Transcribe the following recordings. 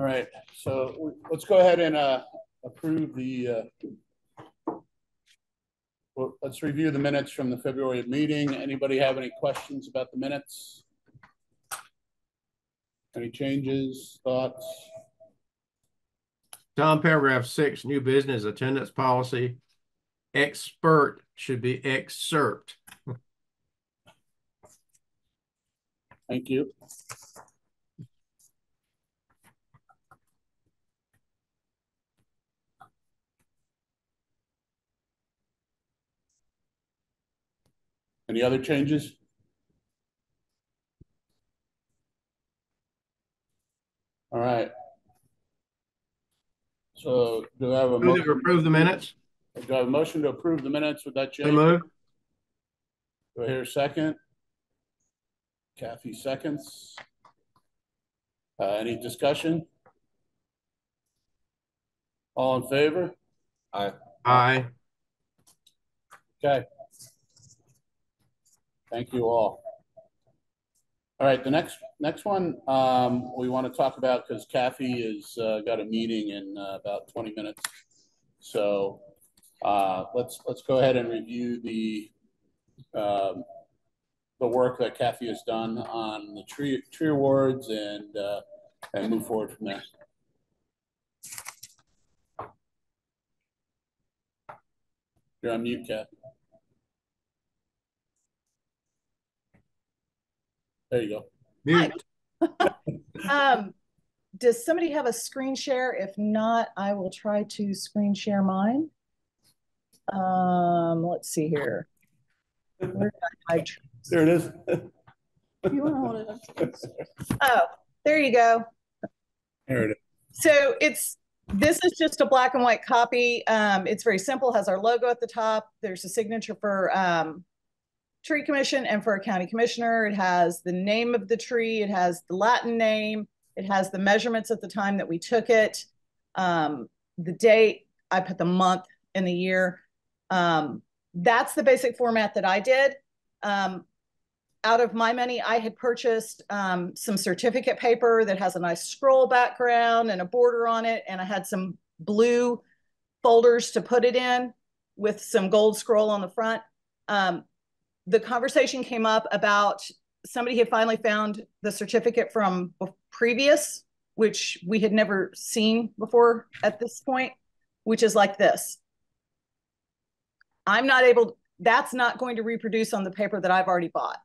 All right, so let's go ahead and approve the, well, let's review the minutes from the February meeting. Anybody have any questions about the minutes? Any changes, thoughts? Tom, paragraph 6, new business attendance policy. Expert should be excerpt. Thank you. Any other changes? All right. So do I have a motion to approve the minutes? Do I have a motion to approve the minutes with that change? So move. Do I hear a second? Kathy seconds. Any discussion? All in favor? Aye. Aye. Okay. Thank you all. All right, the next one we want to talk about, because Kathy has got a meeting in about 20 minutes. So let's go ahead and review the work that Kathy has done on the tree awards and move forward from there. You're on mute, Kathy. There you go. Mute. Does somebody have a screen share? If not, I will try to screen share mine. Let's see here. Where did I there it is. You want to hold it up? Oh, there you go. There it is. So this is just a black and white copy. It's very simple, has our logo at the top. There's a signature for tree commission and for a county commissioner. It has the name of the tree. It has the Latin name. It has the measurements at the time that we took it. The date, I put the month and the year. That's the basic format that I did. Out of my money, I had purchased some certificate paper that has a nice scroll background and a border on it. And I had some blue folders to put it in with some gold scroll on the front. The conversation came up about somebody had finally found the certificate from previous, which we had never seen before at this point, which is like this. I'm not able, that's not going to reproduce on the paper that I've already bought.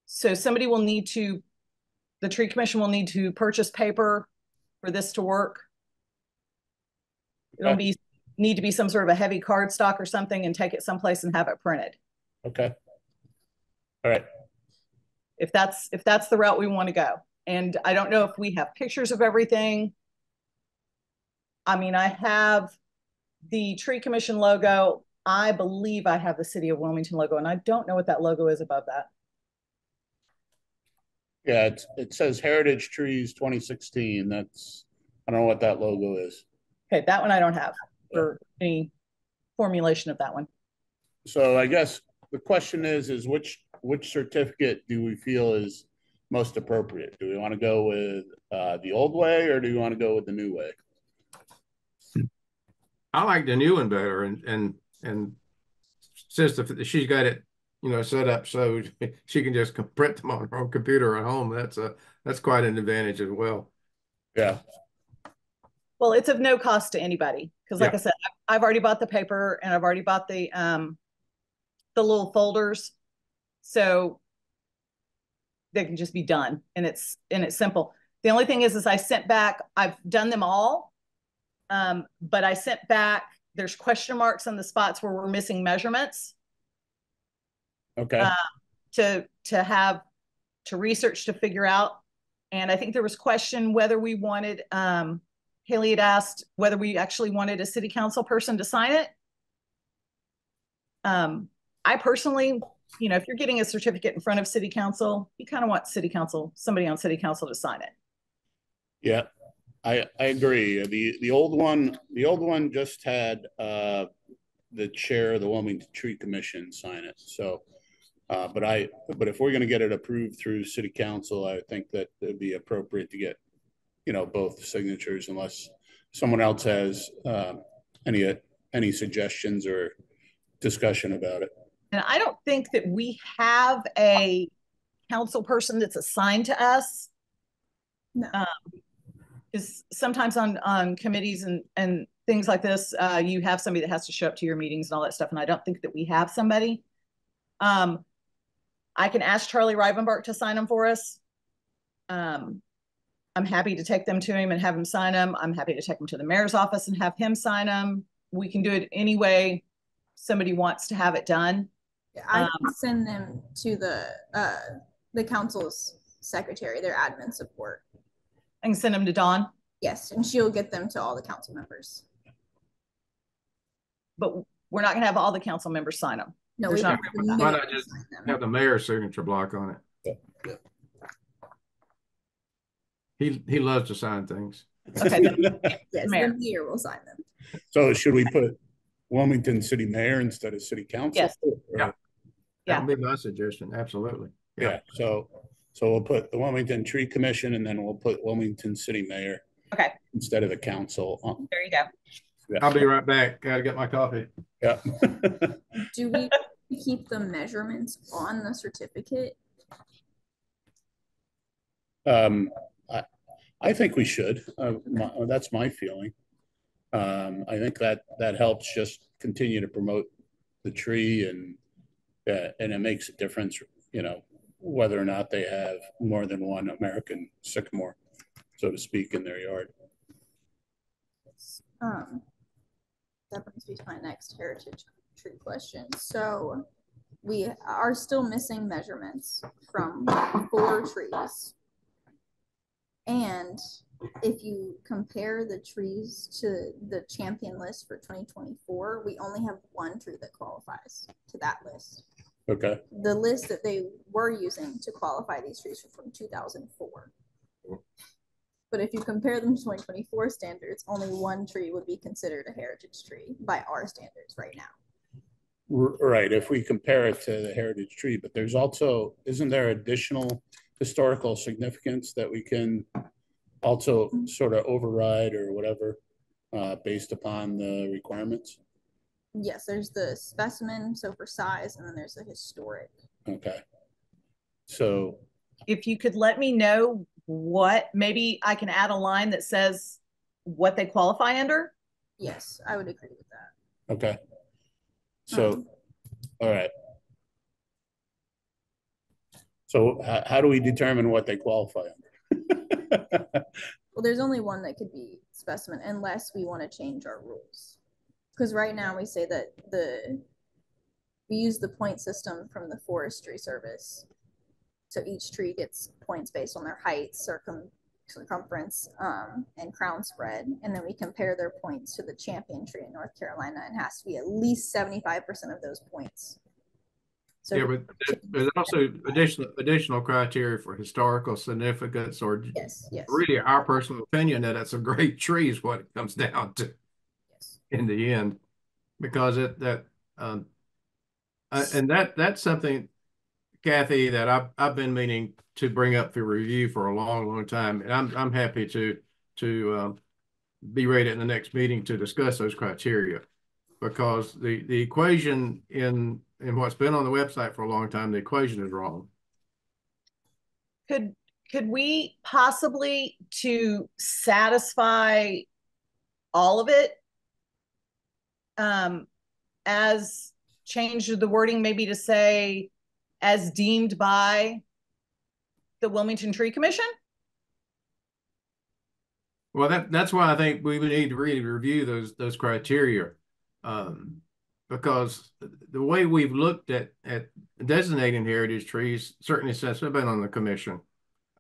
So somebody will need to, the tree commission will need to purchase paper for this to work. It'll need to be some sort of a heavy cardstock or something and take it someplace and have it printed. Okay. All right. If that's the route we want to go. And I don't know if we have pictures of everything. I mean, I have the tree commission logo. I believe I have the city of Wilmington logo, and I don't know what that logo is above that. Yeah, it says Heritage Trees 2016. That's, I don't know what that logo is. Okay, that one I don't have for any formulation of that one. So I guess the question is which certificate do we feel is most appropriate? Do we want to go with the old way, or do we want to go with the new way? I like the new one better, and since she's got it, set up so she can just print them on her own computer at home, that's quite an advantage as well. Yeah. Well, it's of no cost to anybody because, like I said, I've already bought the paper and I've already bought the little folders, so they can just be done, and it's simple. The only thing is I sent back. I've done them all, but I sent back. There's question marks on the spots where we're missing measurements. Okay. To research to figure out, and I think there was question whether we wanted. Haley had asked whether we actually wanted a city council person to sign it. I personally, if you're getting a certificate in front of city council, you kind of want somebody on city council to sign it. Yeah, I agree. The old one just had the chair of the Wilmington Tree Commission sign it. So, but if we're going to get it approved through city council, I think that it'd be appropriate to get both signatures unless someone else has any suggestions or discussion about it. And I don't think that we have a council person that's assigned to us. No. Because sometimes on committees and things like this, you have somebody that has to show up to your meetings and all that stuff. And I don't think that we have somebody. I can ask Charlie Rivenbark to sign them for us. I'm happy to take them to him and have him sign them. I'm happy to take them to the mayor's office and have him sign them. We can do it any way somebody wants to have it done. I can send them to the council's secretary, their admin support. I can send them to Dawn. Yes, and she'll get them to all the council members. But we're not going to have all the council members sign them. No, There's not why not just have the mayor's signature block on it? Yeah. He loves to sign things. Okay. Yes, Mayor. the mayor will sign them. So should we put Wilmington City Mayor instead of City Council? Yes. Yeah. Yeah. That would be my suggestion. Absolutely. Yeah. So we'll put the Wilmington Tree Commission, and then we'll put Wilmington City Mayor. Okay. Instead of the council. There you go. Yeah. I'll be right back. Gotta get my coffee. Yeah. Do we keep the measurements on the certificate? I think we should. That's my feeling. I think that helps just continue to promote the tree, and it makes a difference, whether or not they have more than one American sycamore, so to speak, in their yard. That brings me to my next heritage tree question. So we are still missing measurements from 4 trees. And if you compare the trees to the champion list for 2024, we only have 1 tree that qualifies to that list. Okay. The list that they were using to qualify these trees were from 2004. But if you compare them to 2024 standards, only 1 tree would be considered a heritage tree by our standards right now. Right, if we compare it to the heritage tree, but there's also, isn't there additional historical significance that we can also sort of override or whatever based upon the requirements? Yes, there's the specimen, so for size, and then there's the historic. Okay. So If you could let me know maybe I can add a line that says what they qualify under. Yes, I would agree with that. okay. So all right. So how do we determine what they qualify under? Well, there's only one that could be specimen unless we want to change our rules. Because right now we say that we use the point system from the Forestry Service. So each tree gets points based on their height, circumference, and crown spread. And then we compare their points to the champion tree in North Carolina, and has to be at least 75% of those points. So yeah, but there's also additional criteria for historical significance, or yes. really our personal opinion that it's a great tree is what it comes down to in the end, because that's something, Kathy, that I've been meaning to bring up for review for a long time, and I'm happy to be ready in the next meeting to discuss those criteria, because the equation in what's been on the website for a long time, the equation is wrong. Could we possibly, to satisfy all of it, as change the wording maybe to say as deemed by the Wilmington Tree Commission? Well, that's why I think we would need to really review those criteria, because the way we've looked at designating heritage trees, certainly since I've been on the commission,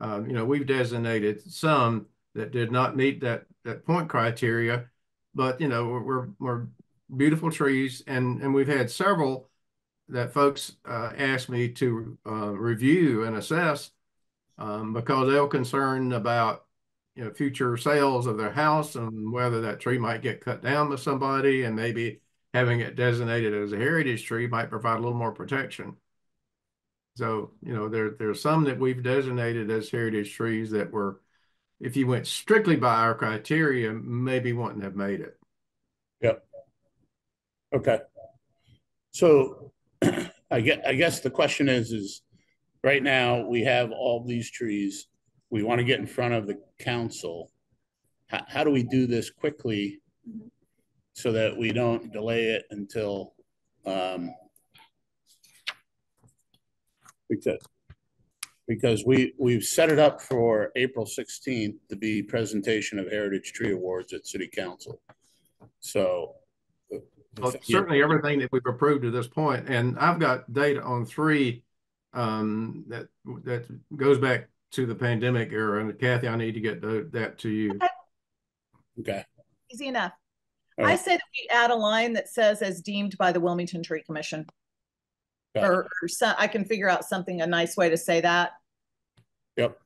we've designated some that did not meet that point criteria, but we're beautiful trees, and we've had several that folks asked me to review and assess because they were concerned about future sales of their house and whether that tree might get cut down by somebody, and maybe having it designated as a heritage tree might provide a little more protection. So there's some that we've designated as heritage trees that were if you went strictly by our criteria, maybe wouldn't have made it. Yep. Okay. So I guess the question is right now we have all these trees. We want to get in front of the council. How do we do this quickly so that we don't delay it until because we've set it up for April 16th to be presentation of Heritage Tree Awards at City Council. So well, certainly everything that we've approved to this point, and I've got data on 3 that goes back to the pandemic era. And Kathy, I need to get that to you. Okay. Easy enough. Right. I say that we add a line that says as deemed by the Wilmington Tree Commission. Or I can figure out something, a nice way to say that. Yep.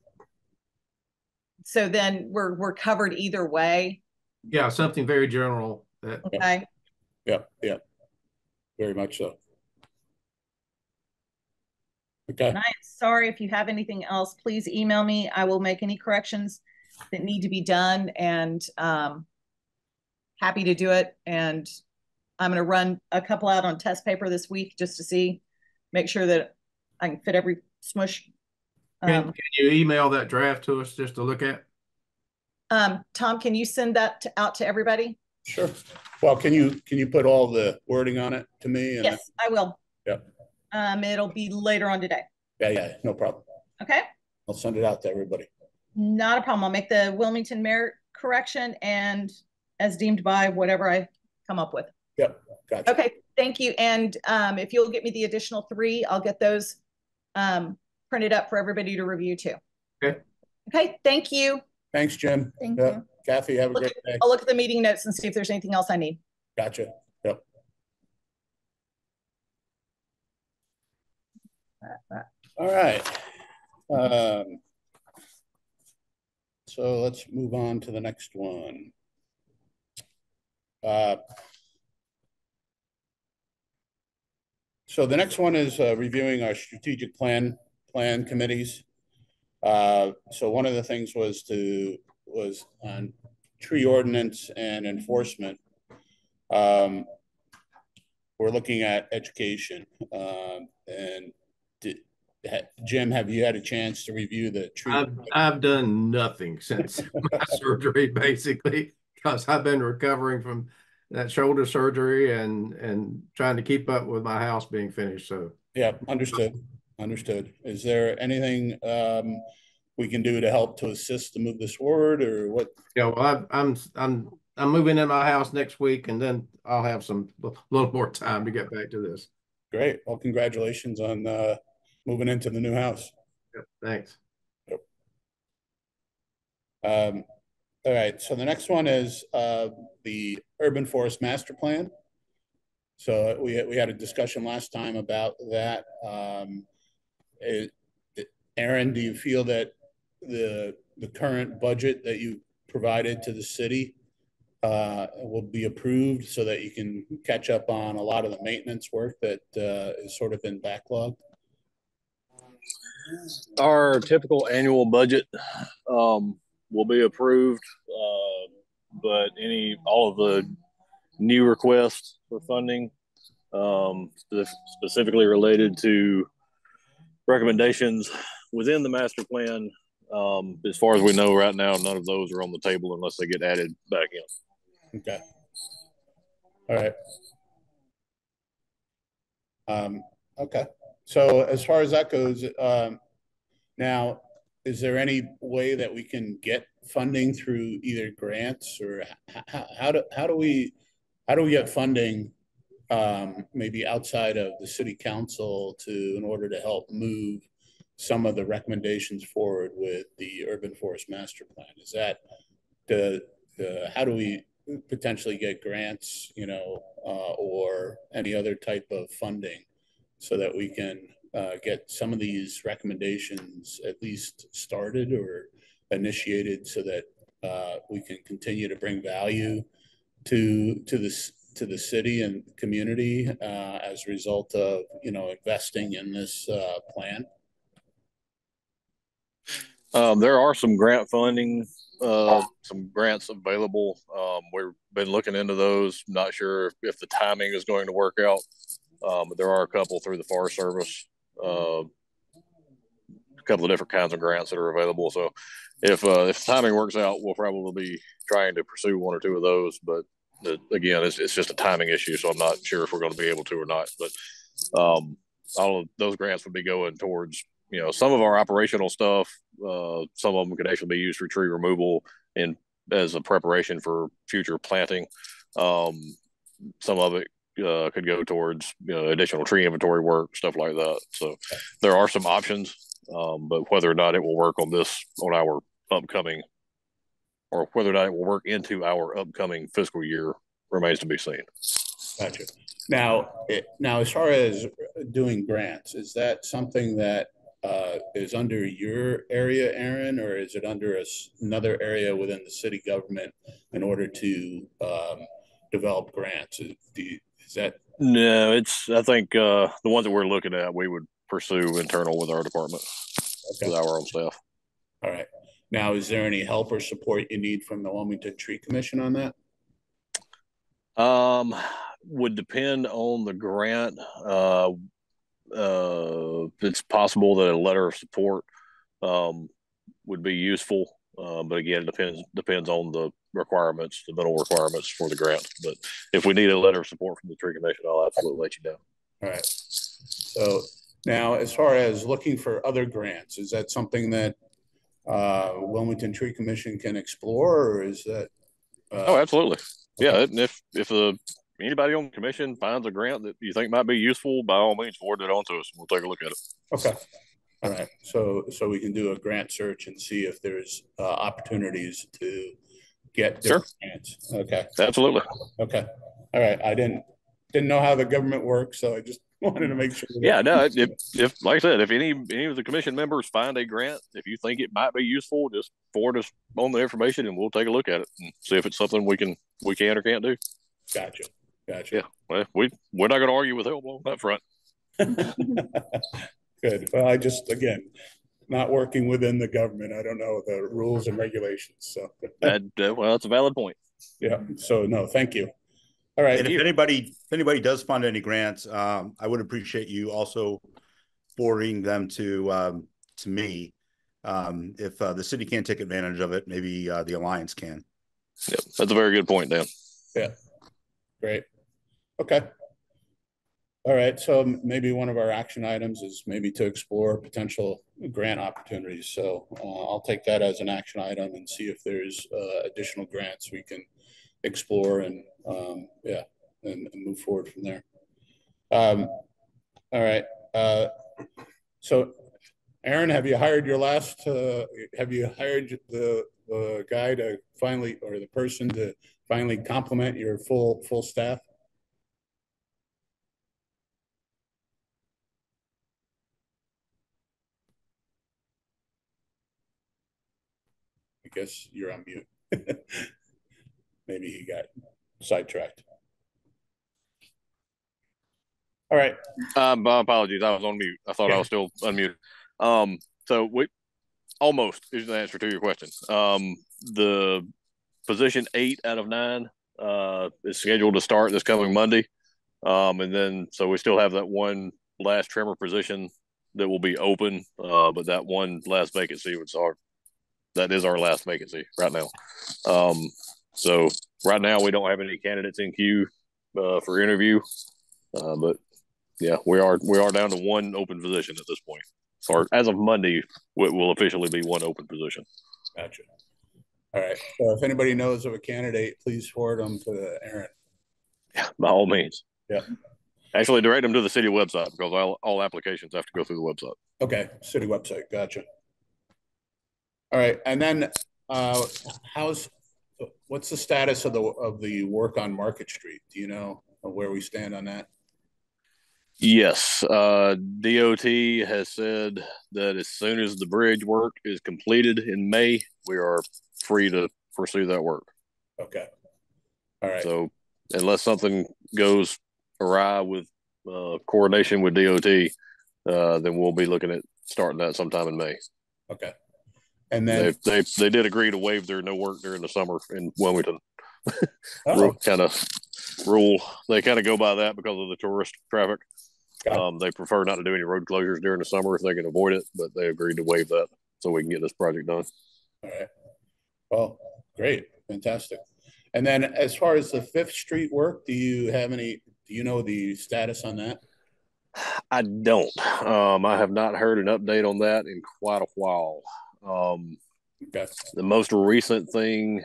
So then we're covered either way. Yeah, something very general. Okay. Yep. Very much so. Okay. And I am sorry if you have anything else, please email me. I will make any corrections that need to be done, and happy to do it. And I'm going to run a couple out on test paper this week just to see, make sure that I can fit every smush. Can you email that draft to us just to look at? Tom, can you send that out to everybody? Sure. Well, can you put all the wording on it to me? And yes, I will. Yep. It'll be later on today. Yeah, no problem. Okay. I'll send it out to everybody. Not a problem. I'll make the Wilmington merit correction and as deemed by whatever I come up with. Yep. Gotcha. Okay. Thank you. And if you'll get me the additional 3, I'll get those printed up for everybody to review too. Okay. Okay. Thank you. Thanks, Jim. Thank you. Kathy, have a great day. I'll look at the meeting notes and see if there's anything else I need. Gotcha. Yep. All right. So let's move on to the next one. So the next one is reviewing our strategic plan committees. So one of the things was on tree ordinance and enforcement. We're looking at education. And Jim, have you had a chance to review the tree? I've done nothing since my surgery, basically, because I've been recovering from that shoulder surgery and trying to keep up with my house being finished. So yeah, understood. Is there anything we can do to help to assist to move this forward, or what? Yeah, well, I'm moving in my house next week, and then I'll have a little more time to get back to this. Great. Well, congratulations on moving into the new house. Yep, thanks. Yep. All right. So the next one is the Urban Forest Master Plan. So we had a discussion last time about that. Aaron, do you feel that the current budget that you provided to the city will be approved so that you can catch up on a lot of the maintenance work that has sort of been backlogged? Our typical annual budget will be approved, but all of the new requests for funding, specifically related to recommendations within the master plan, as far as we know right now, none of those are on the table unless they get added back in. Okay. All right. Okay. So as far as that goes, now, is there any way that we can get funding through either grants, or how do we get funding maybe outside of the city council in order to help move some of the recommendations forward with the urban forest master plan? Is that how do we potentially get grants, or any other type of funding so that we can get some of these recommendations at least started or initiated, so that we can continue to bring value to the city and community as a result of investing in this plan? There are some grant funding, some grants available. We've been looking into those. Not sure if the timing is going to work out, but there are a couple through the Forest Service, a couple of different kinds of grants that are available. So if the timing works out, we'll probably be trying to pursue one or two of those. But again, it's just a timing issue, so I'm not sure if we're going to be able to or not. But all of those grants would be going towards some of our operational stuff. Some of them could actually be used for tree removal and as a preparation for future planting. Some of it could go towards additional tree inventory work, stuff like that. So there are some options, but whether or not it will work on our upcoming, or whether or not it will work into our upcoming fiscal year remains to be seen. Gotcha. Now, as far as doing grants, is that something that is under your area, Aaron, or is it under another area within the city government in order to develop grants? Is that? No, I think the ones that we're looking at, we would pursue internal with our department, with our own staff. All right. Now, is there any help or support you need from the Wilmington Tree Commission on that? Would depend on the grant. It's possible that a letter of support would be useful, but again, it depends on the requirements, the mental requirements for the grant. But if we need a letter of support from the Tree Commission, I'll absolutely let you know. All right. So now, as far as looking for other grants, is that something that Wilmington Tree Commission can explore, or is that? Oh, absolutely. Okay. Yeah, if anybody on the commission finds a grant that you think might be useful, by all means, forward it on to us. We'll take a look at it. Okay. All right. So we can do a grant search and see if there's opportunities to get different grants. Okay. Absolutely. Okay. All right. I didn't know how the government works, so I just wanted to make sure. Yeah, no, if like I said, if any of the commission members find a grant, if you think it might be useful, just forward us on the information and we'll take a look at it and see if it's something we can or can't do. Gotcha. Yeah. Well, we're not going to argue with help on that front. Good. Well, I just, again, not working within the government, I don't know the rules and regulations. So well, that's a valid point. Yeah. So no, thank you. All right. And if anybody does fund any grants, I would appreciate you also forwarding them to me. If the city can't take advantage of it, maybe the Alliance can. Yep, that's a very good point, Dan. Yeah. Great. Okay. All right. So maybe one of our action items is maybe to explore potential grant opportunities. So I'll take that as an action item and see if there's additional grants we can explore and move forward from there. All right. So Aaron, have you hired the guy to finally, or the person to finally complement your full staff? I guess you're on mute. Maybe he got sidetracked. All right. My apologies. I was on mute. I thought I was still unmuted. So we almost is the answer to your question. The position 8 out of 9 is scheduled to start this coming Monday. And then, so we still have that one last trimmer position that will be open. But that one last vacancy that is our last vacancy right now. So right now we don't have any candidates in queue for interview. But yeah, we are down to one open position at this point. Or as of Monday, it will officially be one open position. Gotcha. All right. So if anybody knows of a candidate, please forward them to Aaron. Yeah, by all means. Yeah. Actually, direct them to the city website because all applications have to go through the website. Okay, city website. Gotcha. All right, and then what's the status of the work on Market Street? Do you know where we stand on that? Yes, DOT has said that as soon as the bridge work is completed in May, we are free to pursue that work. Okay. All right. So unless something goes awry with coordination with DOT, then we'll be looking at starting that sometime in May. Okay. And then they did agree to waive their no work during the summer in Wilmington. oh, Kind of rule. They kind of go by that because of the tourist traffic. They prefer not to do any road closures during the summer if they can avoid it, but they agreed to waive that so we can get this project done. all right. Well, great, fantastic. And then as far as the Fifth Street work, do you know the status on that? I don't. I have not heard an update on that in quite a while. Okay. The most recent thing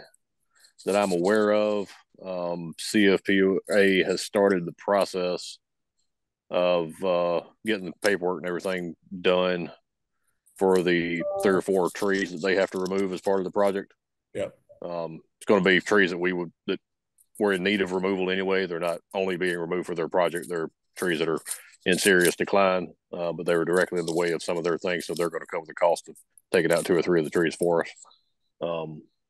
that I'm aware of, CFPA has started the process of getting the paperwork and everything done for the 3 or 4 trees that they have to remove as part of the project. Yep. It's going to be trees that were in need of removal anyway. They're not only being removed for their project. They're trees that are in serious decline, but they were directly in the way of some of their things. So they're going to cover the cost of taking out 2 or 3 of the trees for us.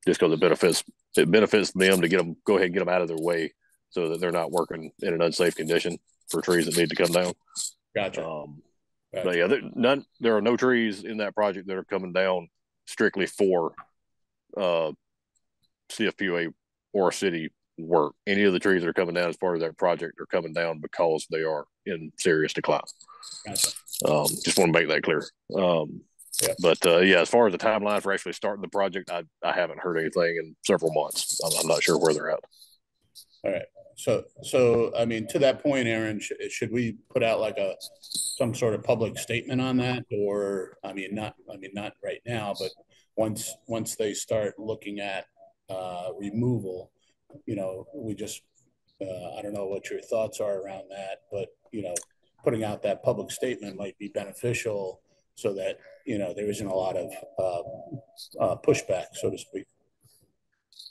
Just because it benefits them to go ahead and get them out of their way so that they're not working in an unsafe condition for trees that need to come down. Gotcha. But yeah, there are no trees in that project that are coming down strictly for CFPA or city work. Any of the trees that are coming down as part of that project are coming down because they are in serious decline. Gotcha. Just want to make that clear. But as far as the timeline for actually starting the project, I haven't heard anything in several months. I'm not sure where they're at. All right. So I mean, to that point, Aaron, should we put out like some sort of public statement on that, or not right now, but once they start looking at removal, we just I don't know what your thoughts are around that, but putting out that public statement might be beneficial so that there isn't a lot of pushback, so to speak.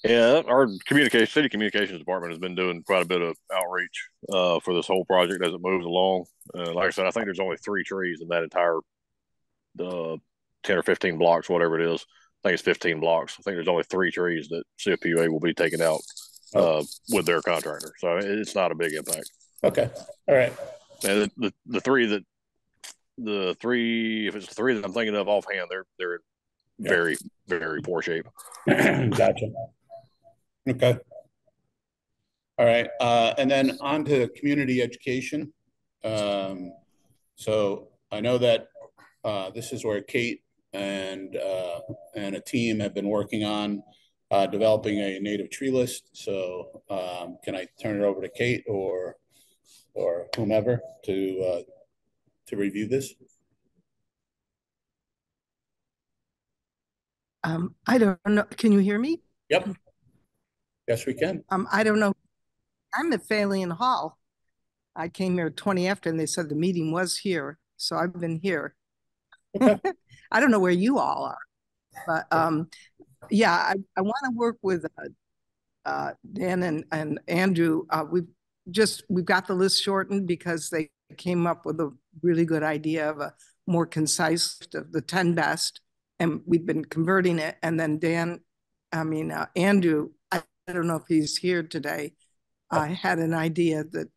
Yeah, our city communications department has been doing quite a bit of outreach for this whole project as it moves along. Like I said, I think there's only 3 trees in that entire 10 or 15 blocks, whatever it is. I think it's 15 blocks. I think there's only 3 trees that CFPUA will be taking out with their contractor. So it's not a big impact. Okay. All right. And the 3, if it's the 3 that I'm thinking of offhand, they're in very, very poor shape. Gotcha. Okay. All right. And then on to community education. So I know that this is where Kate and a team have been working on developing a native tree list. So can I turn it over to Kate or whomever to review this? I don't know. Can you hear me? Yep. Yes, we can. I don't know. I'm at Phalian Hall. I came here 20 after, and they said the meeting was here, so I've been here. Okay. I don't know where you all are, but I want to work with Dan and Andrew. We've got the list shortened because they came up with a really good idea of a more concise of the 10 best, and we've been converting it. And then Andrew, I don't know if he's here today. I had an idea that,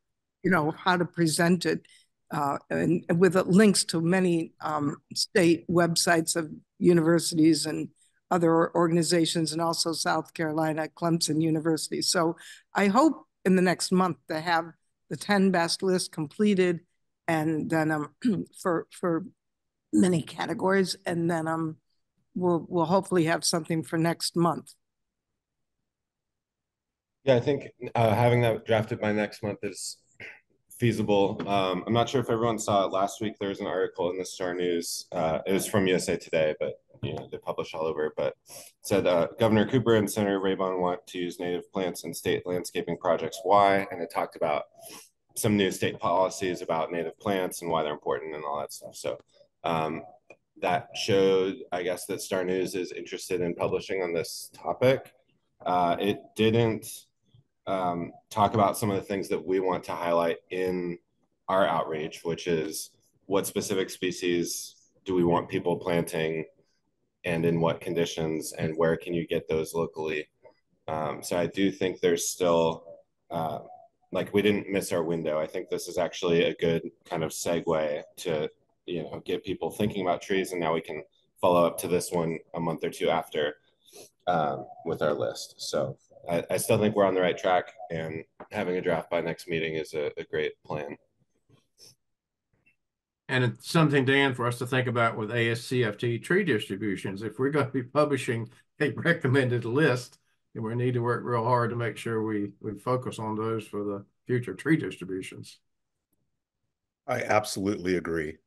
how to present it and with links to many state websites of universities and other organizations, and also South Carolina, Clemson University. So I hope in the next month to have the 10 best list completed, and then for many categories, and then we'll hopefully have something for next month. Yeah, I think having that drafted by next month is feasible. I'm not sure if everyone saw it last week. There was an article in the Star News. It was from USA Today, but they publish all over. But it said Governor Cooper and Senator Raybon want to use native plants in state landscaping projects. Why? And it talked about some new state policies about native plants and why they're important and all that stuff. So that showed, I guess, that Star News is interested in publishing on this topic. It didn't talk about some of the things that we want to highlight in our outreach, which is what specific species do we want people planting and in what conditions, and where can you get those locally. So I do think there's still, we didn't miss our window. I think this is actually a good kind of segue to, get people thinking about trees, and now we can follow up to this one a month or two after with our list. So I still think we're on the right track, and having a draft by next meeting is a great plan. And it's something, Dan, for us to think about with ASCFT tree distributions. If we're going to be publishing a recommended list, then we need to work real hard to make sure we focus on those for the future tree distributions. I absolutely agree.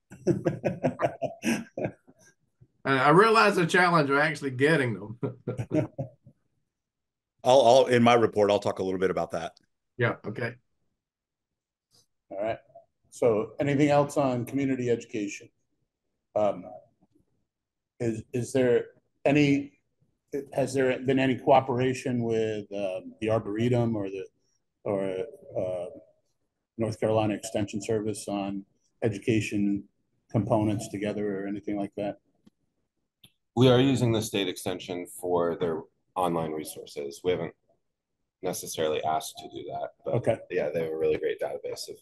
And I realize the challenge of actually getting them. I'll in my report, I'll talk a little bit about that. Yeah, okay. All right. So anything else on community education? Is there any, has there been any cooperation with the Arboretum or North Carolina Extension Service on education components together or anything like that? We are using the state extension for their online resources. We haven't necessarily asked to do that, but Okay. Yeah, they have a really great database of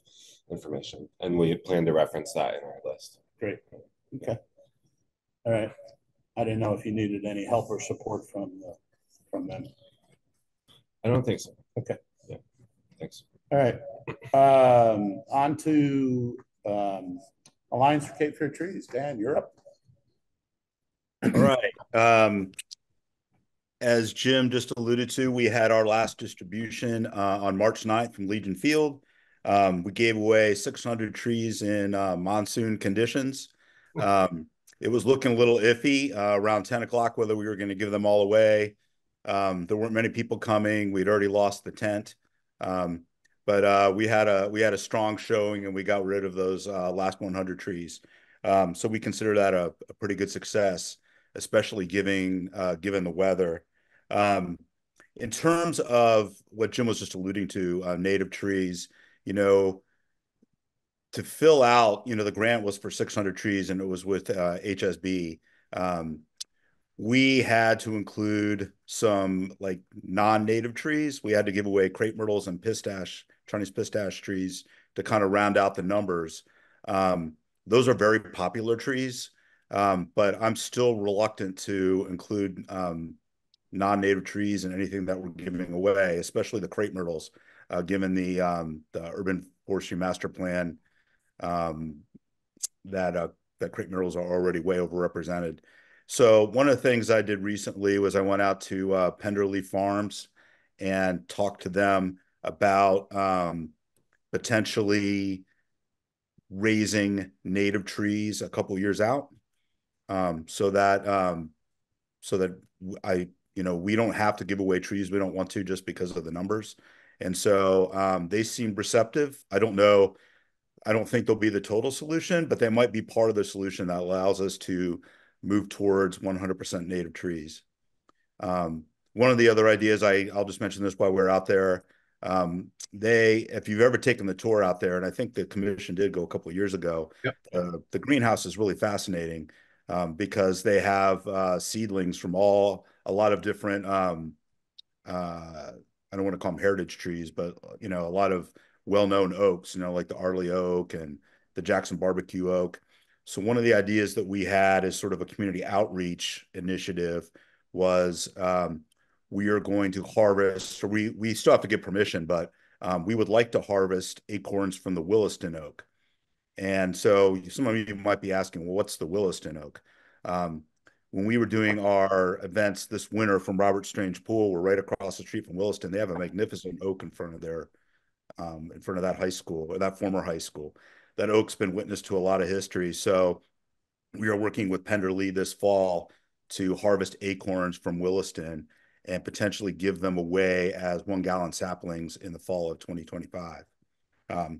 information, and we plan to reference that in our list. Great. Okay. All right. I didn't know if you needed any help or support from them. I don't think so. Okay. Yeah. Thanks. All right. On to Alliance for Cape Fear Trees. Dan, you're up. All right. As Jim just alluded to, we had our last distribution on March 9th from Legion Field. We gave away 600 trees in monsoon conditions. It was looking a little iffy around 10 o'clock whether we were going to give them all away. There weren't many people coming. We'd already lost the tent. But we had a strong showing, and we got rid of those last 100 trees. So we consider that a pretty good success, especially given the weather. In terms of what Jim was just alluding to, native trees, to fill out, the grant was for 600 trees, and it was with HSB. We had to include some like non-native trees. We had to give away crepe myrtles and Chinese pistache trees to kind of round out the numbers. Those are very popular trees, but I'm still reluctant to include non-native trees and anything that we're giving away, especially the crepe myrtles, given the urban forestry master plan that crepe myrtles are already way overrepresented. So one of the things I did recently was I went out to Penderley Farms and talked to them about potentially raising native trees a couple years out, so that we don't have to give away trees we don't want to just because of the numbers. And so they seem receptive. I don't know. I don't think they'll be the total solution, but they might be part of the solution that allows us to move towards 100% native trees. One of the other ideas, I'll just mention this while we're out there. If you've ever taken the tour out there, and I think the commission did go a couple of years ago, yep. The greenhouse is really fascinating because they have seedlings from a lot of different, I don't want to call them heritage trees, but a lot of well-known oaks, like the Arley oak and the Jackson barbecue oak. So one of the ideas that we had as sort of a community outreach initiative was we are going to harvest, or we still have to get permission, but we would like to harvest acorns from the Williston oak. And so some of you might be asking, well, what's the Williston oak? When we were doing our events this winter from Robert Strange Pool, we're right across the street from Williston. They have a magnificent oak in front of that high school, or that former high school. That oak's been witness to a lot of history. So we are working with Penderley this fall to harvest acorns from Williston and potentially give them away as 1 gallon saplings in the fall of 2025.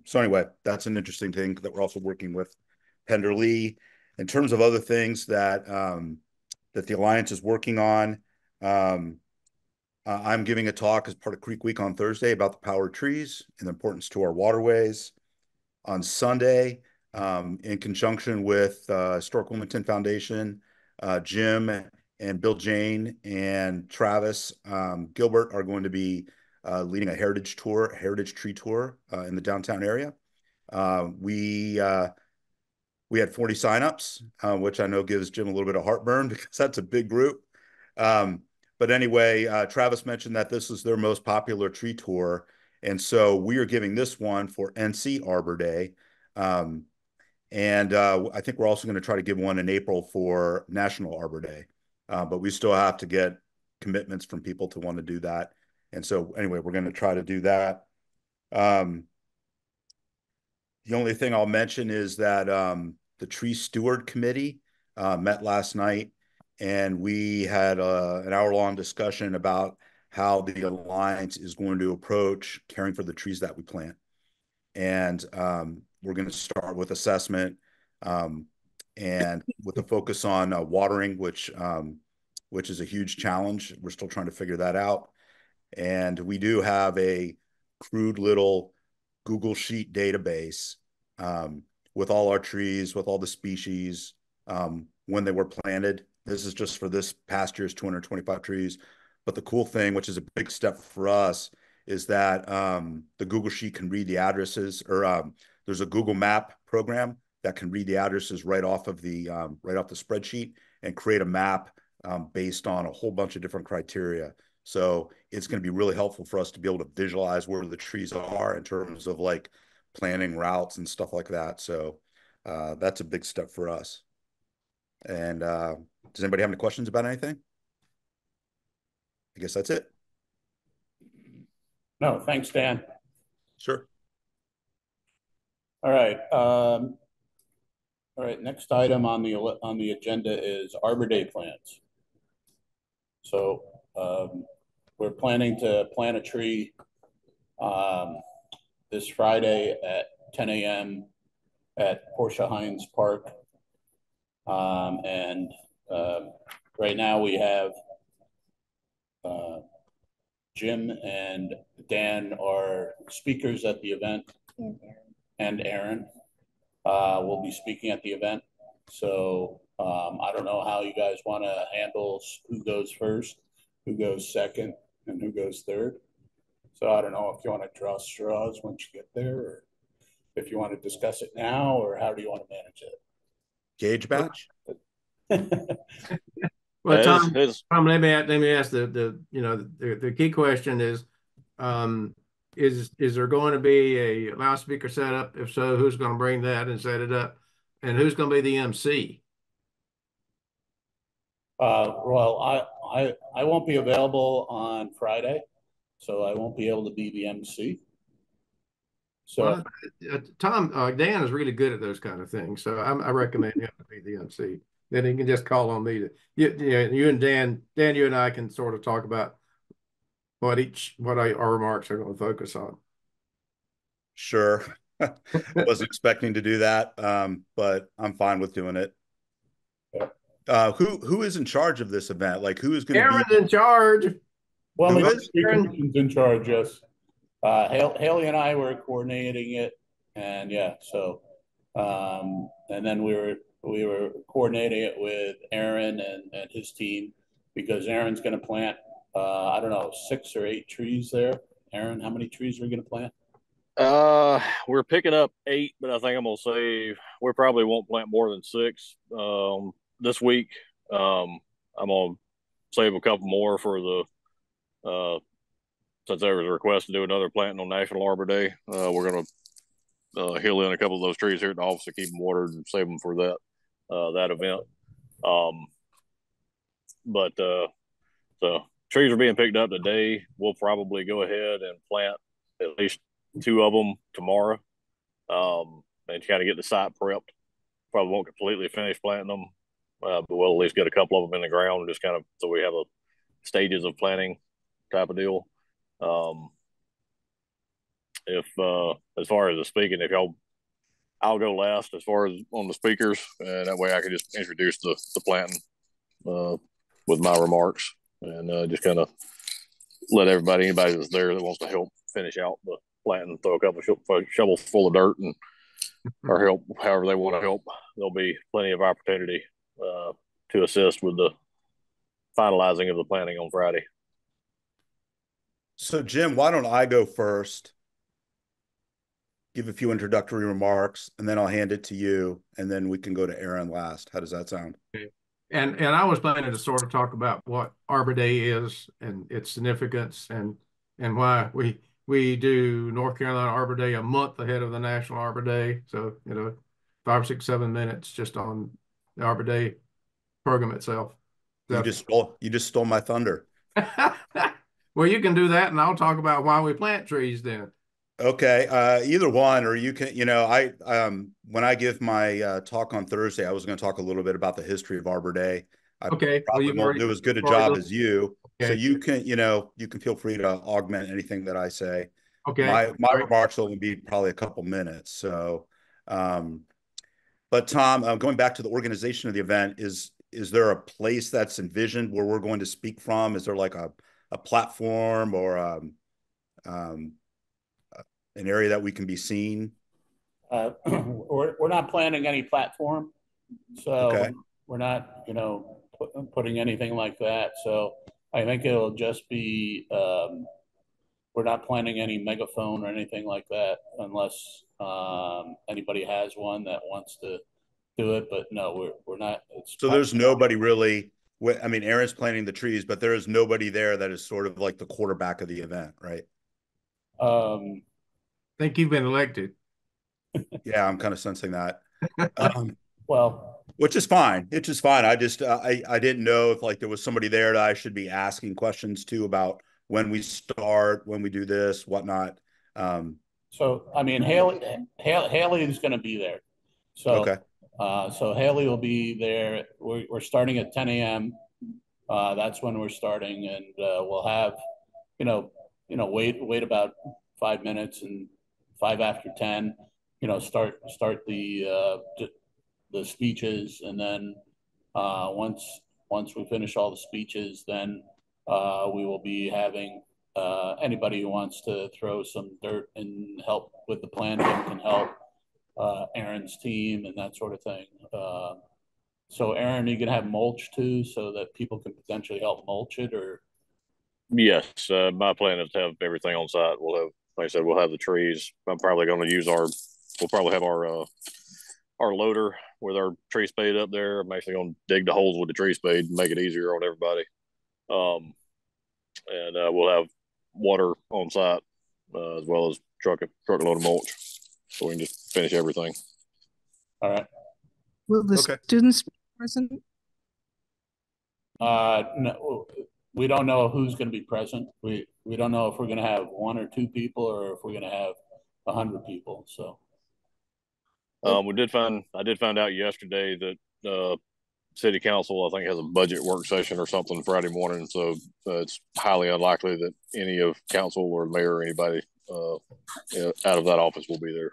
So anyway, that's an interesting thing that we're also working with Penderley. In terms of other things that the Alliance is working on, I'm giving a talk as part of Creek Week on Thursday about the power of trees and the importance to our waterways. On Sunday, in conjunction with Historic Wilmington Foundation, Jim and Bill Jane and Travis Gilbert are going to be leading a heritage tree tour in the downtown area. We We had 40 signups, which I know gives Jim a little bit of heartburn because that's a big group. But anyway, Travis mentioned that this is their most popular tree tour. And so we are giving this one for NC Arbor Day. And I think we're also going to try to give one in April for National Arbor Day. But we still have to get commitments from people to want to do that. And so anyway, we're going to try to do that. The only thing I'll mention is that the Tree Steward Committee met last night, and we had an hour-long discussion about how the Alliance is going to approach caring for the trees that we plant. And we're going to start with assessment and with a focus on watering, which is a huge challenge. We're still trying to figure that out. And we do have a crude little Google Sheet database with all our trees, with all the species, when they were planted. This is just for this past year's 225 trees. But the cool thing, which is a big step for us, is that the Google Sheet can read the addresses, or there's a Google Map program that can read the addresses right off the spreadsheet and create a map based on a whole bunch of different criteria. So it's going to be really helpful for us to be able to visualize where the trees are in terms of like planning routes and stuff like that. So that's a big step for us. And does anybody have any questions about anything? I guess that's it. No, thanks, Dan. Sure. All right. All right. Next item on the agenda is Arbor Day plans. So we're planning to plant a tree this Friday at 10 a.m. at Portia Hines Park. And right now we have Jim and Dan are speakers at the event, and Aaron will be speaking at the event. So I don't know how you guys want to handle who goes first, who goes second, and who goes third. So I don't know if you want to draw straws once you get there, or if you want to discuss it now, or how do you want to manage it? Gauge batch. Well, Tom, let me ask the key question is there going to be a loudspeaker setup? If so, who's going to bring that and set it up, and who's going to be the MC? Well, I won't be available on Friday, so I won't be able to be the MC. So, Tom, Dan is really good at those kind of things, so I recommend him to be the MC. Then he can just call on me to you and Dan, you and I can sort of talk about what our remarks are going to focus on. Sure. Wasn't expecting to do that, but I'm fine with doing it. Who is in charge of this event? Like, who is going to be in charge? Well, Aaron's in charge. Yes. Haley and I were coordinating it, and yeah, so and then we were coordinating it with Aaron and his team, because Aaron's going to plant I don't know, 6 or 8 trees there. Aaron, how many trees are we going to plant? We're picking up 8, but I think I'm gonna say we probably won't plant more than 6 this week. I'm gonna save a couple more for the since there was a request to do another planting on National Arbor Day. We're gonna hill in a couple of those trees here at the office to keep them watered and save them for that event. But so trees are being picked up today. We'll probably go ahead and plant at least 2 of them tomorrow, and kind of get the site prepped. Probably won't completely finish planting them, but we'll at least get a couple of them in the ground, just kind of so we have a stages of planting type of deal. If as far as the speaking, I'll go last as far as on the speakers, and that way I can just introduce the planting with my remarks, and just kind of let anybody that's there that wants to help finish out the planting, throw a couple shovels full of dirt and or help however they want to help. There'll be plenty of opportunity to assist with the finalizing of the planting on Friday. So Jim, why don't I go first? give a few introductory remarks, and then I'll hand it to you, and then we can go to Aaron last. How does that sound? Okay. And I was planning to sort of talk about what Arbor Day is and its significance and why we do North Carolina Arbor Day a month ahead of the National Arbor Day. So, 5, 6, 7 minutes just on the Arbor Day program itself. You just stole my thunder. Well, you can do that, and I'll talk about why we plant trees then. Okay, either one, or you can, when I give my talk on Thursday, I was going to talk a little bit about the history of Arbor Day. I Okay, probably won't do as good a job as you, so okay. you can feel free to augment anything that I say. Okay, my remarks will only be probably a couple minutes. So, but Tom, going back to the organization of the event, is there a place that's envisioned where we're going to speak from? Is there like a platform or an area that we can be seen? We're not planning any platform, so okay. we're not, putting anything like that. So I think it'll just be, we're not planning any megaphone or anything like that unless anybody has one that wants to do it. But no, we're not. So there's nobody really. I mean, Aaron's planting the trees, but there is nobody there that is sort of like the quarterback of the event, right? Think you've been elected. Yeah, I'm kind of sensing that. Well, which is fine. It's just fine. I just I didn't know if like there was somebody there that I should be asking questions to about when we start, when we do this, whatnot. So I mean, Haley is going to be there. So okay. So Haley will be there. We're starting at 10 a.m. That's when we're starting, and we'll have, wait about 5 minutes, and 5 after 10, start the speeches, and then once we finish all the speeches, then we will be having anybody who wants to throw some dirt and help with the planting can help Aaron's team and that sort of thing. So Aaron, you can have mulch too, so that people can potentially help mulch it, or? Yes, my plan is to have everything on site. We'll have, like I said, we'll have the trees. I'm probably going to use we'll probably have our loader with our tree spade up there. I'm actually going to dig the holes with the tree spade and make it easier on everybody. And we'll have water on site as well as truckload of mulch, so we can just finish everything. All right. Will the students be present? No, we don't know who's going to be present. We don't know if we're going to have 1 or 2 people or if we're going to have 100 people. So I did find out yesterday that city council, I think, has a budget work session or something Friday morning. So it's highly unlikely that any of council or mayor or anybody out of that office will be there.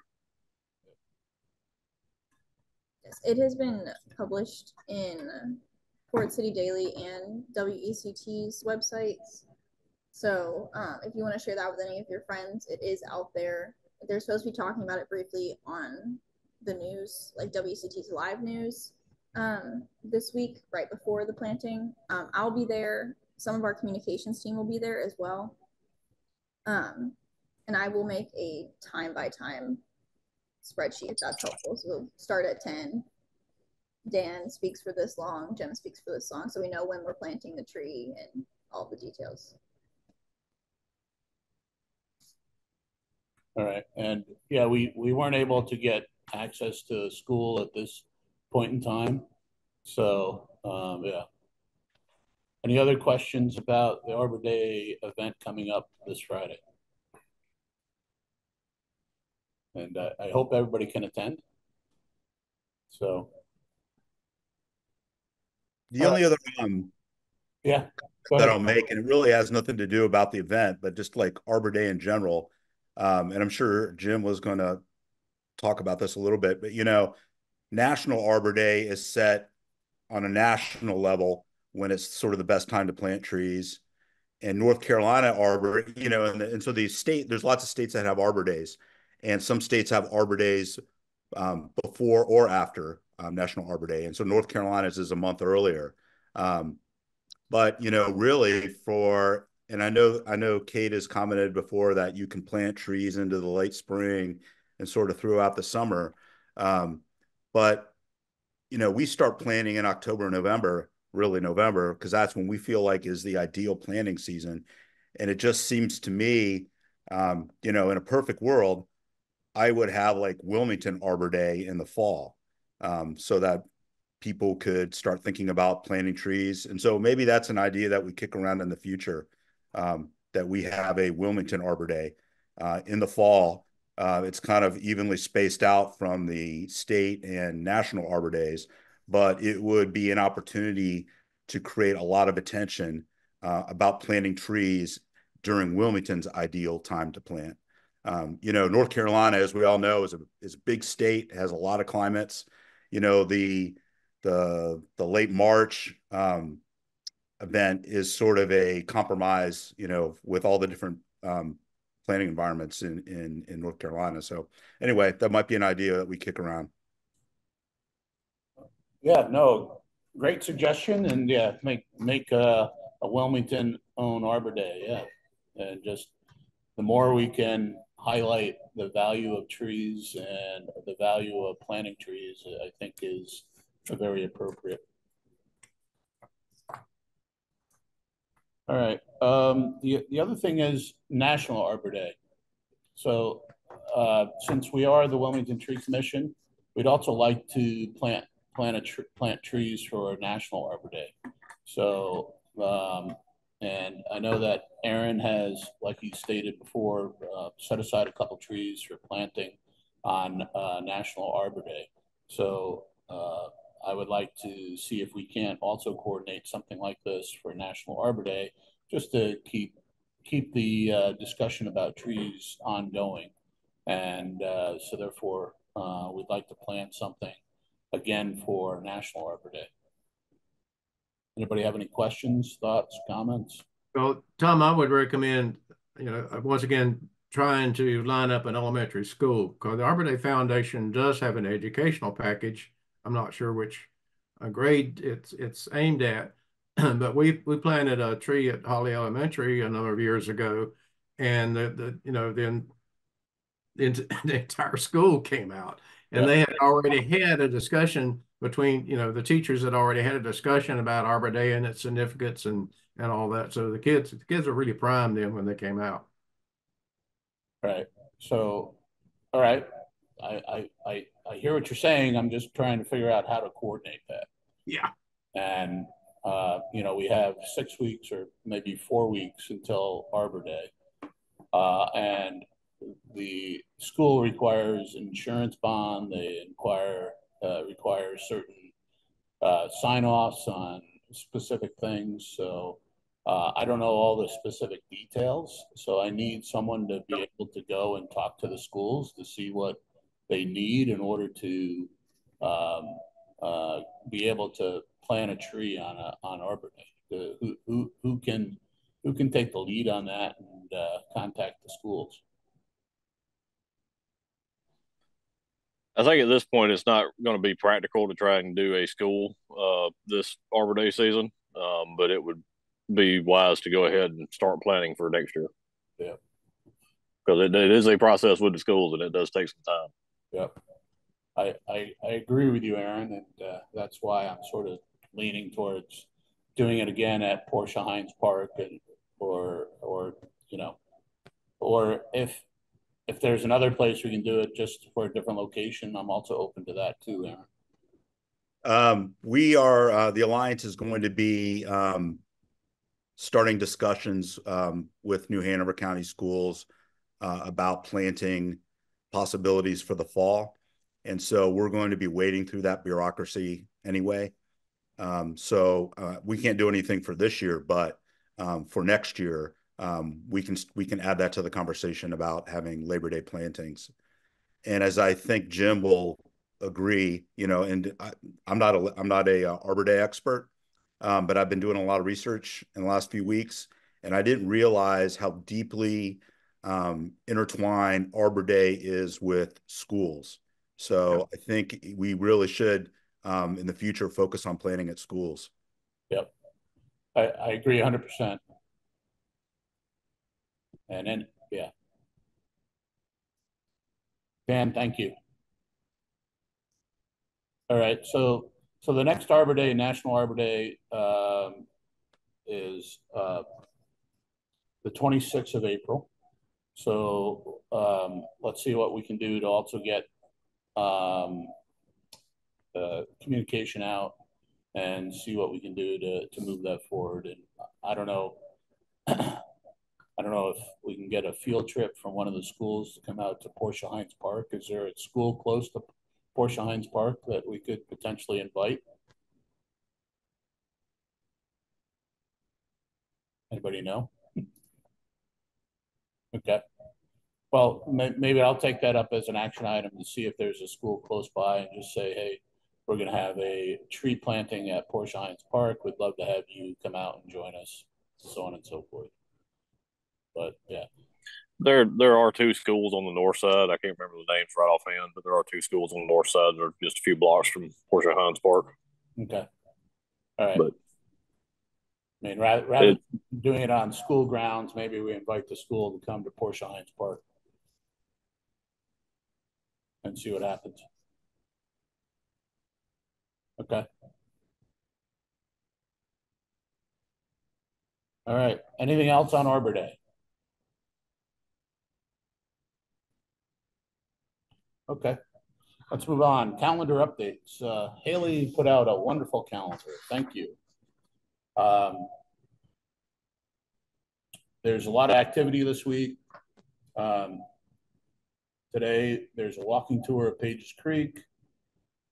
Yes, it has been published in Port City Daily and WECT's websites. So if you want to share that with any of your friends, it is out there. They're supposed to be talking about it briefly on the news, like WCT's live news this week, right before the planting. I'll be there. Some of our communications team will be there as well. And I will make a time by time spreadsheet if that's helpful. So we'll start at 10. Dan speaks for this long, Jem speaks for this long, so we know when we're planting the tree and all the details. all right. And yeah, we weren't able to get access to school at this point in time. So yeah. Any other questions about the Arbor Day event coming up this Friday? And I hope everybody can attend. So the only other yeah, that I'll make, and it really has nothing to do about the event, but just like Arbor Day in general. And I'm sure Jim was going to talk about this a little bit, but National Arbor Day is set on a national level when it's sort of the best time to plant trees. And North Carolina Arbor, and so there's lots of states that have Arbor Days, and some states have Arbor Days before or after National Arbor Day. And so North Carolina's is a month earlier. But really and I know Kate has commented before that you can plant trees into the late spring. and sort of throughout the summer. But we start planning in October, November, really November, because that's when we feel like is the ideal planting season. And it just seems to me, in a perfect world, I would have like Wilmington Arbor Day in the fall, so that people could start thinking about planting trees. And so maybe that's an idea that we kick around in the future, that we have a Wilmington Arbor Day in the fall. It's kind of evenly spaced out from the state and national Arbor Days, but it would be an opportunity to create a lot of attention about planting trees during Wilmington's ideal time to plant. North Carolina, as we all know, is a big state, has a lot of climates. The late March event is sort of a compromise, with all the different planting environments in North Carolina. So anyway, that might be an idea that we kick around. Yeah, no, great suggestion, and yeah, make a Wilmington own Arbor Day, yeah, and just the more we can highlight the value of trees and the value of planting trees, I think is very appropriate. All right. The other thing is National Arbor Day. So since we are the Wilmington Tree Commission, we'd also like to plant trees for National Arbor Day. So and I know that Aaron has, like he stated before, set aside a couple trees for planting on National Arbor Day. So I would like to see if we can't also coordinate something like this for National Arbor Day, just to keep the discussion about trees ongoing. And so therefore, we'd like to plan something again for National Arbor Day. Anybody have any questions, thoughts, comments? Well, Tom, I would recommend, once again, trying to line up an elementary school, because the Arbor Day Foundation does have an educational package. I'm not sure which grade it's aimed at, but we planted a tree at Holly Elementary a number of years ago, and then the entire school came out, and they had already had a discussion between, the teachers had already had a discussion about Arbor Day and its significance and all that. So the kids were really primed then when they came out. Right. So, all right. I hear what you're saying. I'm just trying to figure out how to coordinate that. Yeah. And we have 6 weeks or maybe 4 weeks until Arbor Day. And the school requires insurance bond. They require certain sign-offs on specific things. So I don't know all the specific details. So I need someone to be able to go and talk to the schools to see what they need in order to be able to plant a tree on Arbor Day. Who can take the lead on that and contact the schools? I think at this point it's not going to be practical to try and do a school this Arbor Day season, but it would be wise to go ahead and start planning for next year. Yeah, because it is a process with the schools, and it does take some time. Yep. I agree with you, Aaron, and that's why I'm sort of leaning towards doing it again at Portia Hines Park, and or if there's another place we can do it just for a different location, I'm also open to that too, Aaron. We are the Alliance is going to be starting discussions with New Hanover County Schools about planting possibilities for the fall. And so we're going to be wading through that bureaucracy anyway. So we can't do anything for this year, but for next year, we can add that to the conversation about having Labor Day plantings. And as I think Jim will agree, and I'm not a Arbor Day expert, but I've been doing a lot of research in the last few weeks, and I didn't realize how deeply intertwined Arbor Day is with schools. So I think we really should, in the future, focus on planting at schools. Yep. I agree 100%. And then, yeah. Dan, thank you. All right, so the next Arbor Day, National Arbor Day, is the 26th of April. So let's see what we can do to also get communication out and see what we can do to move that forward. And I don't know, I don't know if we can get a field trip from one of the schools to come out to Portia Hines Park. Is there a school close to Portia Hines Park that we could potentially invite? Anybody know? Okay. Well, maybe I'll take that up as an action item to see if there's a school close by and just say, hey, we're going to have a tree planting at Portia Hines Park. We'd love to have you come out and join us, so on and so forth. But yeah. There are two schools on the north side. I can't remember the names right offhand, but there are two schools on the north side. They're just a few blocks from Portia Hines Park. Okay. All right. But I mean, rather than doing it on school grounds, maybe we invite the school to come to Portia Hines Park and see what happens. Okay. All right. Anything else on Arbor Day? Okay. Let's move on. Calendar updates. Haley put out a wonderful calendar. Thank you. There's a lot of activity this week. Today, there's a walking tour of Pages Creek.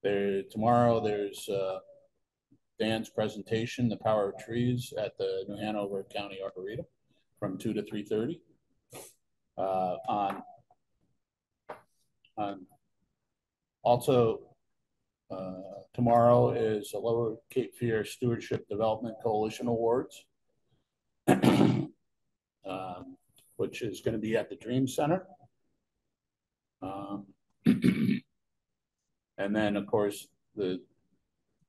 Tomorrow, there's Dan's presentation, The Power of Trees, at the New Hanover County Arboretum from 2 to 3:30. Also, tomorrow is the Lower Cape Fear Stewardship Development Coalition Awards, which is going to be at the Dream Center. And then, of course, the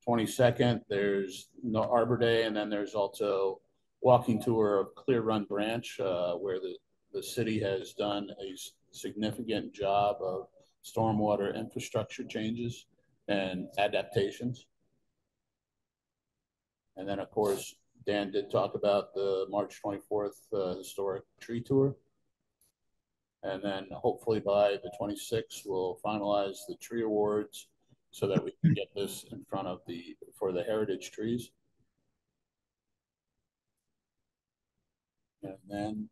22nd, there's no Arbor Day, and then there's also walking tour of Clear Run Branch, where the city has done a significant job of stormwater infrastructure changes and adaptations. And then, of course, Dan did talk about the March 24th historic tree tour. And then hopefully by the 26th, we'll finalize the tree awards so that we can get this in front of for the heritage trees. And then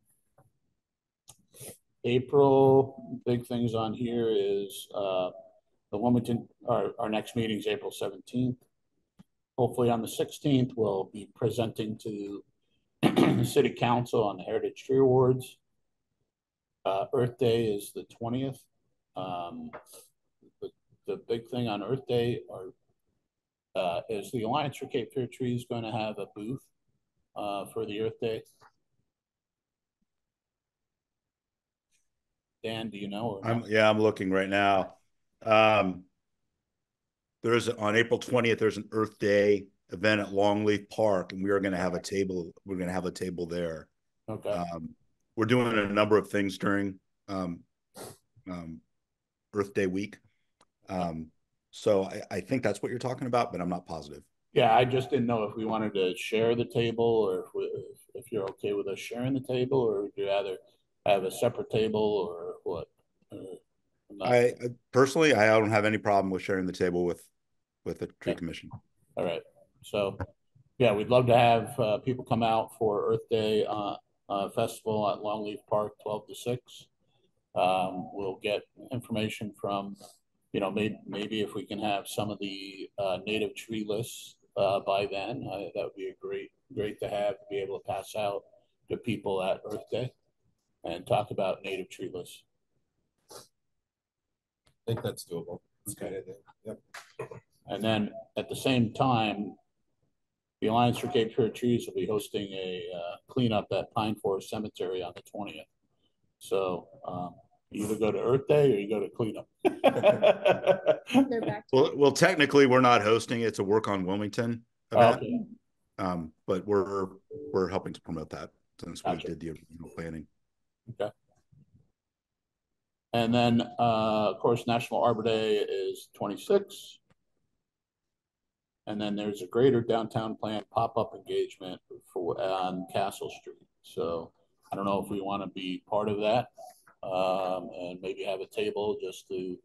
April, big things on here is the Wilmington, our next meeting is April 17th. Hopefully on the 16th, we'll be presenting to the City Council on the Heritage Tree Awards. Earth Day is the 20th. The big thing on Earth Day is the Alliance for Cape Fear Trees going to have a booth for the Earth Day. Dan, do you know? I'm looking right now. There's on April 20th, there's an Earth Day event at Longleaf Park, and we are going to have a table. We're going to have a table there. Okay. We're doing a number of things during Earth Day week. So I think that's what you're talking about, but I'm not positive. Yeah, I just didn't know if we wanted to share the table, or if you're okay with us sharing the table, or would you rather have a separate table, or what? I personally, I don't have any problem with sharing the table with the tree commission. All right. So yeah, we'd love to have people come out for Earth Day festival at Longleaf Park, 12 to 6. We'll get information from, maybe if we can have some of the native tree lists by then, that would be great to have, to be able to pass out to people at Earth Day and talk about native tree lists. I think that's doable. That's okay. Good. Yep. And then at the same time, the Alliance for Cape Fear Trees will be hosting a cleanup at Pine Forest Cemetery on the 20th. So you either go to Earth Day or you go to cleanup. They're back. Well, technically, we're not hosting it. It's a Work on Wilmington event. Okay. But we're helping to promote that since we did the original planning. Okay. And then, of course, National Arbor Day is 26. And then there's a greater downtown plan pop-up engagement for on Castle Street. So I don't know if we want to be part of that and maybe have a table just to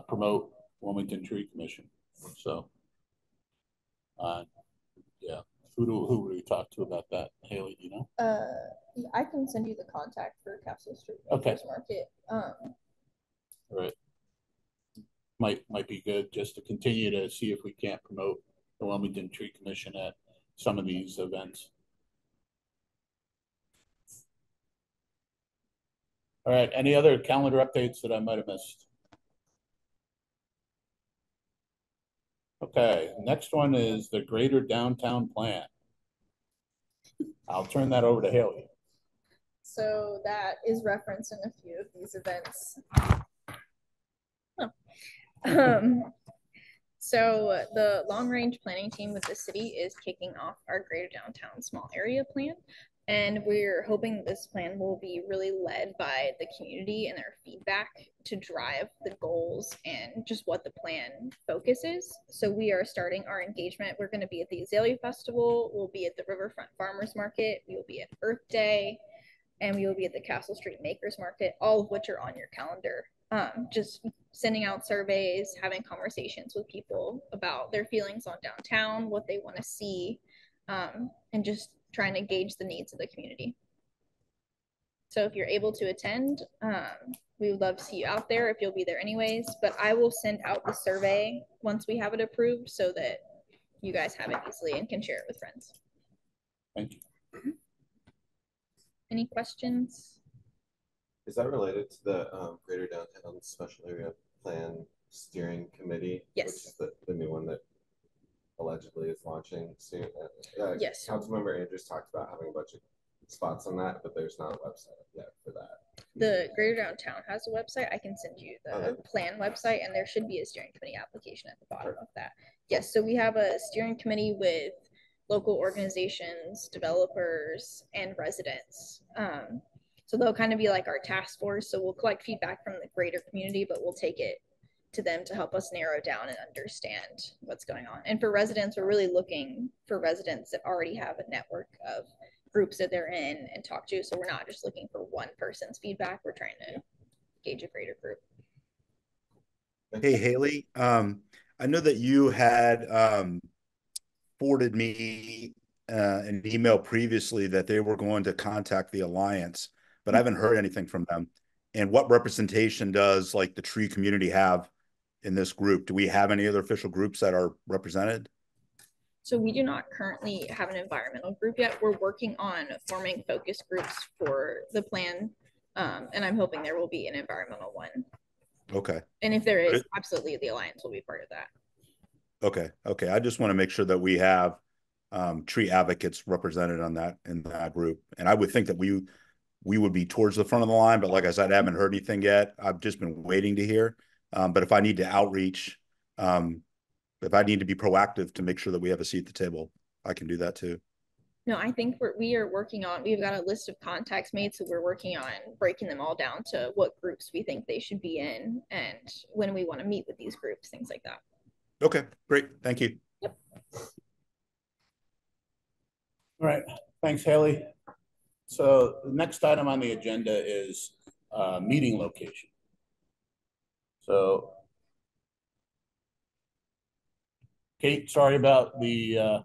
promote Wilmington Tree Commission. So yeah, who would we talk to about that? Haley, do you know? I can send you the contact for Castle Street Okay. Market. All right. Might be good just to continue to see if we can't promote the Wilmington Tree Commission at some of these events. All right, any other calendar updates that I might have missed? Okay, next one is the Greater Downtown Plan. I'll turn that over to Haley. So that is referenced in a few of these events. So the long range planning team with the city is kicking off our Greater Downtown Small Area Plan. And we're hoping this plan will be really led by the community and their feedback to drive the goals and just what the plan focuses. So we are starting our engagement. We're going to be at the Azalea Festival. We'll be at the Riverfront Farmers Market. We will be at Earth Day. And we will be at the Castle Street Makers Market, all of which are on your calendar. Just sending out surveys, having conversations with people about their feelings on downtown, what they want to see, and just trying to gauge the needs of the community. So if you're able to attend, we would love to see you out there if you'll be there anyways, but I will send out the survey once we have it approved so that you guys have it easily and can share it with friends. Thank you. Any questions? Is that related to the Greater Downtown Special Area Plan Steering Committee? Yes. Which is the new one that allegedly is launching soon. Yes. Councilmember Andrews talked about having a bunch of spots on that, but there's not a website yet for that. The Greater Downtown has a website. I can send you the plan website, and there should be a steering committee application at the bottom of that. Yes, so we have a steering committee with local organizations, developers, and residents. So they'll kind of be like our task force. So we'll collect feedback from the greater community, but we'll take it to them to help us narrow down and understand what's going on. And for residents, we're really looking for residents that already have a network of groups that they're in and talk to. So we're not just looking for one person's feedback. We're trying to gauge a greater group. Hey, Haley, I know that you had forwarded me an email previously that they were going to contact the Alliance, but I haven't heard anything from them. And what representation does like the tree community have in this group? Do we have any other official groups that are represented? So we do not currently have an environmental group yet. We're working on forming focus groups for the plan. And I'm hoping there will be an environmental one. Okay. And if there is, absolutely the Alliance will be part of that. Okay. Okay. I just want to make sure that we have tree advocates represented on that in that group. And I would think that we would be towards the front of the line, but like I said, I haven't heard anything yet. I've just been waiting to hear. But if I need to outreach, if I need to be proactive to make sure that we have a seat at the table, I can do that too. No, I think we are working on, we've got a list of contacts made. So we're working on breaking them all down to what groups we think they should be in and when we want to meet with these groups, things like that. Okay, great. Thank you. Yep. All right. Thanks, Haley. So the next item on the agenda is meeting location. So Kate, sorry about the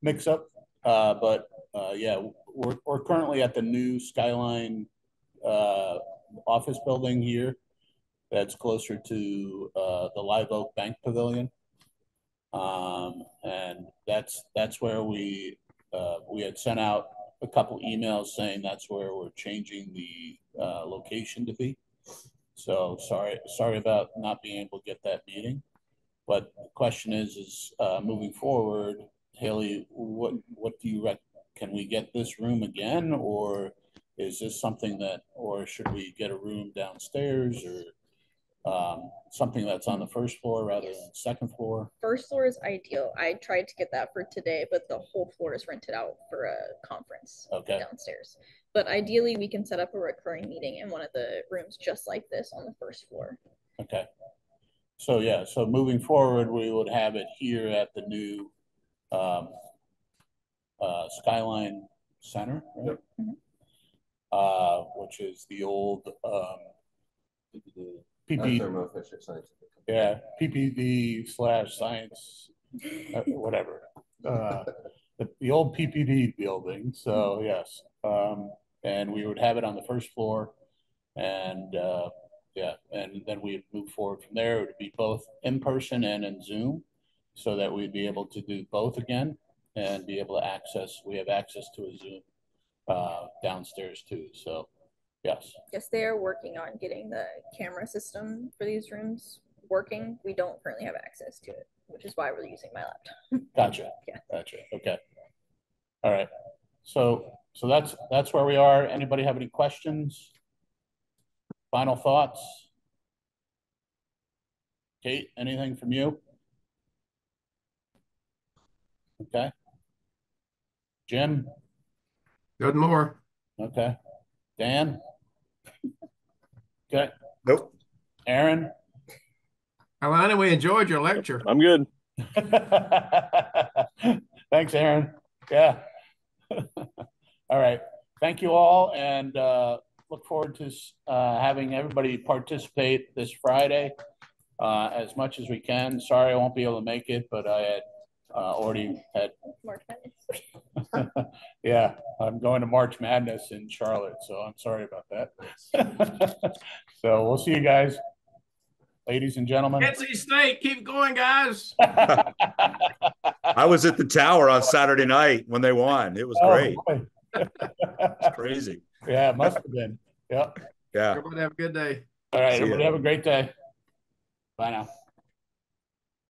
mix up, but yeah, we're currently at the new Skyline office building here. That's closer to the Live Oak Bank Pavilion, and that's where we had sent out a couple emails saying that's where we're changing the location to be. So sorry about not being able to get that meeting. But the question is moving forward, Haley, what do you reckon? Can we get this room again, or is this something that, or should we get a room downstairs, or something that's on the first floor rather than the second floor? First floor is ideal. I tried to get that for today, but the whole floor is rented out for a conference downstairs. But ideally, we can set up a recurring meeting in one of the rooms just like this on the first floor. Okay. So yeah, so moving forward, we would have it here at the new Skyline Center, right? Mhm. Which is the old PPD / science, whatever. The old PPD building. So yes, and we would have it on the first floor, and yeah, and then we'd move forward from there. It would be both in person and in Zoom, so that we'd be able to do both again and be able to access. We have access to a Zoom downstairs too. So yes. Yes, they are working on getting the camera system for these rooms working. We don't currently have access to it, which is why we're using my laptop. Gotcha. Yeah. Gotcha. Okay. All right. So that's where we are. Anybody have any questions? Final thoughts? Kate, anything from you? Okay. Jim? Good more. Okay. Dan? Okay. Nope. Aaron? Alana, we enjoyed your lecture. I'm good. Thanks, Aaron. Yeah. All right. Thank you all, and look forward to having everybody participate this Friday as much as we can. Sorry I won't be able to make it, but I had already had March Madness. yeah, I'm going to March Madness in Charlotte, so I'm sorry about that. So we'll see you guys, ladies and gentlemen. NC State, keep going, guys. I was at the tower on Saturday night when they won. It was great. It's crazy. Yeah, it must have been. Yep. Yeah. Everybody have a good day. All right, See everybody ya. have a great day. Bye now.